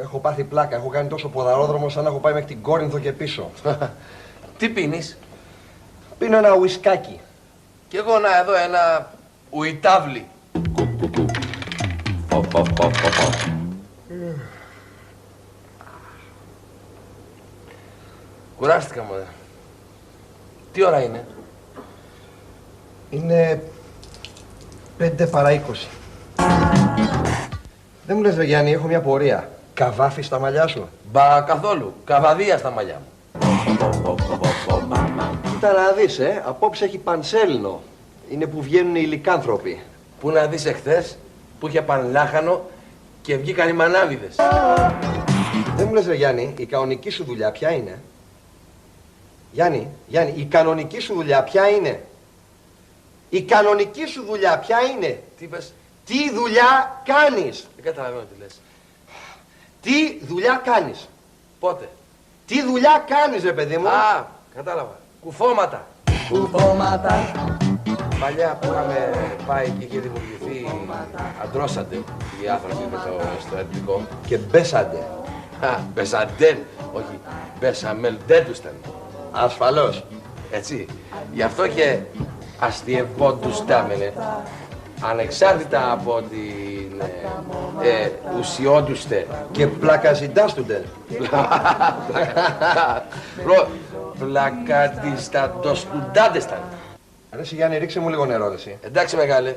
Έχω πάθει πλάκα. Έχω κάνει τόσο ποδαρόδρομο σαν να έχω πάει μέχρι την Κόρινθο και πίσω. Τι πίνεις? Πίνω ένα ουισκάκι. Κι εγώ να εδώ ένα ουιτάβλι. Κουράστηκα μωρέ. Τι ώρα είναι? Είναι 5 παρά 20. Δεν μου λες ρε Γιάννη, έχω μια πορεία. Καβάφι στα μαλλιά σου? Μπα καθόλου. Καβαδία στα μαλλιά μου. Κοίτα να δεις, απόψε έχει πανσέλινο. Είναι που βγαίνουν οι λυκάνθρωποι. Πού να δεις εχθές που είχε πανλάχανο και βγήκαν οι μανάβιδες. Δεν μου λες ρε Γιάννη, η κανονική σου δουλειά ποια είναι? Γιάννη, η κανονική σου δουλειά ποια είναι? Η κανονική σου δουλειά ποια είναι? Τι είπες? Τι δουλειά κάνεις? Δεν καταλαβαίνω τι λες. Τι δουλειά κάνεις? Πότε? Τι δουλειά κάνεις ρε παιδί μου? Α, κατάλαβα. Κουφώματα. Κουφώματα. Παλιά που είχαμε πάει και είχε δημιουργηθεί αντρώσαντε οι άνθρωποι στο ελληνικό. Και μπέσαντε. Α, μπεσαντέν, όχι, μπεσαμελντέν τους ήταν. Ασφαλώς. Έτσι, γι' αυτό και αστειευόντους τάμενε, ανεξάρτητα από την ουσιόντουστε. Και πλακαζιντάστουντε. Πλακαντισταντοστουντάντεσταν. Αρέσει Γιάννη, ρίξε μου λίγο νερό εσύ. Εντάξει μεγάλε,